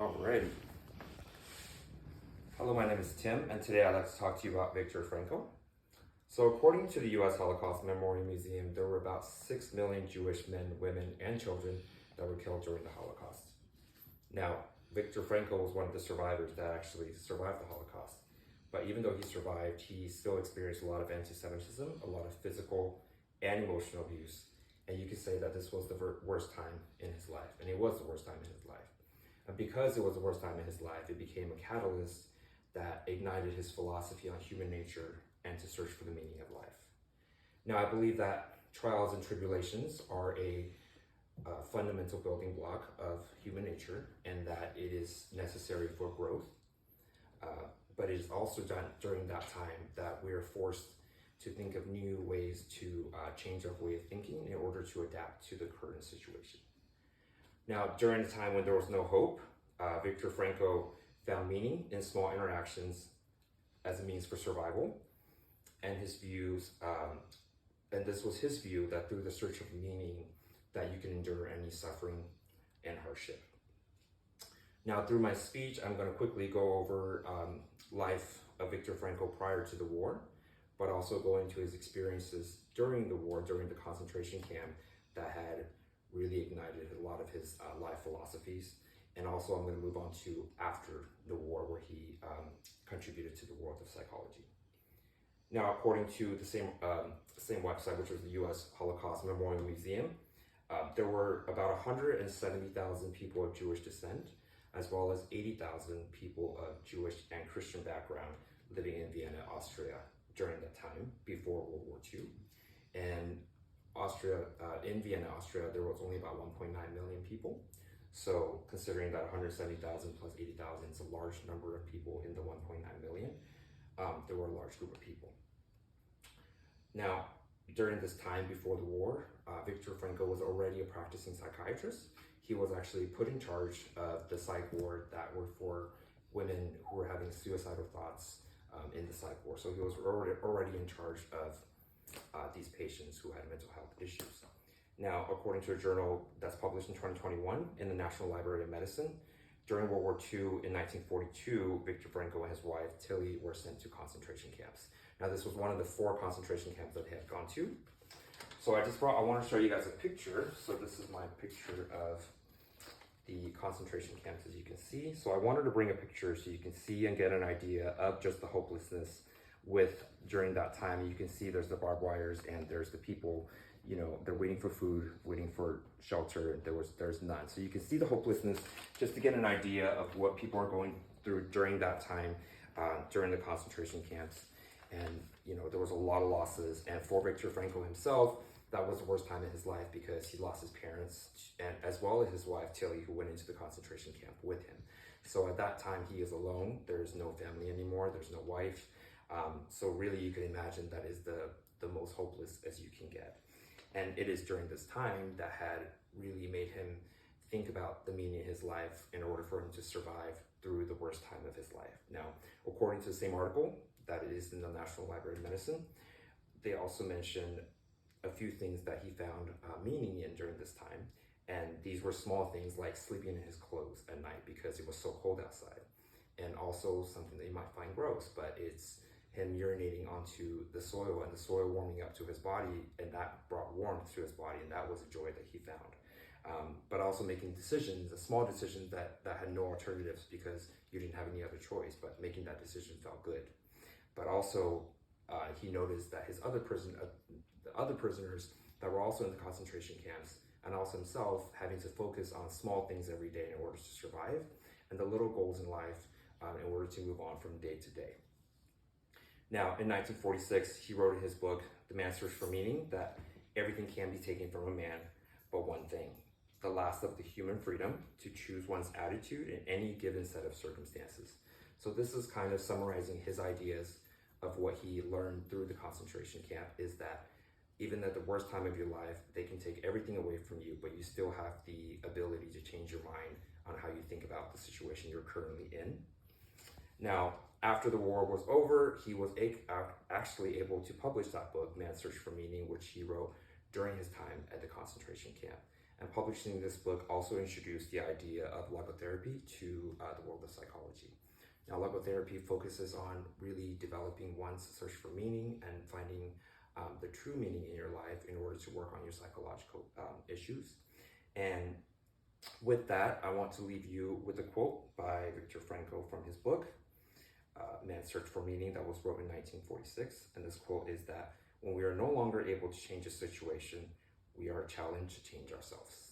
Alrighty. Hello, my name is Tim, and today I'd like to talk to you about Viktor Frankl. So according to the U.S. Holocaust Memorial Museum, there were about 6 million Jewish men, women, and children that were killed during the Holocaust. Now, Viktor Frankl was one of the survivors that actually survived the Holocaust. But even though he survived, he still experienced a lot of anti-Semitism, a lot of physical and emotional abuse. And you could say that this was the worst time in his life, and it was the worst time in his life. And because it was the worst time in his life, it became a catalyst that ignited his philosophy on human nature and to search for the meaning of life. Now, I believe that trials and tribulations are a fundamental building block of human nature, and that it is necessary for growth. But it is also done during that time that we are forced to think of new ways to change our way of thinking in order to adapt to the current situation. Now, during the time when there was no hope, Viktor Frankl found meaning in small interactions as a means for survival, and his views, and this was his view that through the search of meaning that you can endure any suffering and hardship. Now, through my speech, I'm going to quickly go over life of Viktor Frankl prior to the war, but also go into his experiences during the war, during the concentration camp that had really ignited a lot of his life philosophies. And also I'm going to move on to after the war, where he contributed to the world of psychology. Now, according to the same website, which was the U.S. Holocaust Memorial Museum, there were about 170,000 people of Jewish descent, as well as 80,000 people of Jewish and Christian background living in Vienna, Austria during that time, before World War II. And in Vienna, Austria, there was only about 1.9 million people. So considering that 170,000 plus 80,000 is a large number of people in the 1.9 million, there were a large group of people. Now, during this time before the war, Viktor Frankl was already a practicing psychiatrist. He was actually put in charge of the psych ward that were for women who were having suicidal thoughts in the psych ward. So he was already in charge of these patients who had mental health issues. Now, according to a journal that's published in 2021 in the National Library of Medicine, during World War II in 1942, Viktor Frankl and his wife Tilly were sent to concentration camps. Now, this was one of the 4 concentration camps that they had gone to. So I want to show you guys a picture. So this is my picture of the concentration camps, as you can see. So I wanted to bring a picture so you can see and get an idea of just the hopelessness during that time. You can see there's the barbed wires and there's the people, they're waiting for food, waiting for shelter, and there's none. So you can see the hopelessness just to get an idea of what people are going through during that time, during the concentration camps. And, there was a lot of losses. And for Viktor Frankl himself, that was the worst time in his life because he lost his parents, and as well as his wife, Tilly, who went into the concentration camp with him. So at that time, he is alone. There's no family anymore. There's no wife. So really, you can imagine that is the most hopeless as you can get. And it is during this time that had really made him think about the meaning of his life in order for him to survive through the worst time of his life. Now, according to the same article that is in the National Library of Medicine, they also mention a few things that he found meaning in during this time. And these were small things like sleeping in his clothes at night because it was so cold outside. And also something that you might find gross, but it's him urinating onto the soil and the soil warming up to his body, and that brought warmth to his body, and that was a joy that he found. But also making decisions, a small decision that had no alternatives because you didn't have any other choice, but making that decision felt good. But also, he noticed that the other prisoners that were also in the concentration camps, and also himself, having to focus on small things every day in order to survive, and the little goals in life in order to move on from day to day. Now, in 1946, he wrote in his book, The Man's Search for Meaning, that everything can be taken from a man, but one thing, the last of the human freedom to choose one's attitude in any given set of circumstances. So this is kind of summarizing his ideas of what he learned through the concentration camp, is that even at the worst time of your life, they can take everything away from you, but you still have the ability to change your mind on how you think about the situation you're currently in. Now, after the war was over, he was actually able to publish that book, Man's Search for Meaning, which he wrote during his time at the concentration camp. And publishing this book also introduced the idea of logotherapy to the world of psychology. Now, logotherapy focuses on really developing one's search for meaning and finding the true meaning in your life in order to work on your psychological issues. And with that, I want to leave you with a quote by Viktor Frankl from his book, Man's Search for Meaning, that was wrote in 1946. And this quote is that when we are no longer able to change a situation, we are challenged to change ourselves.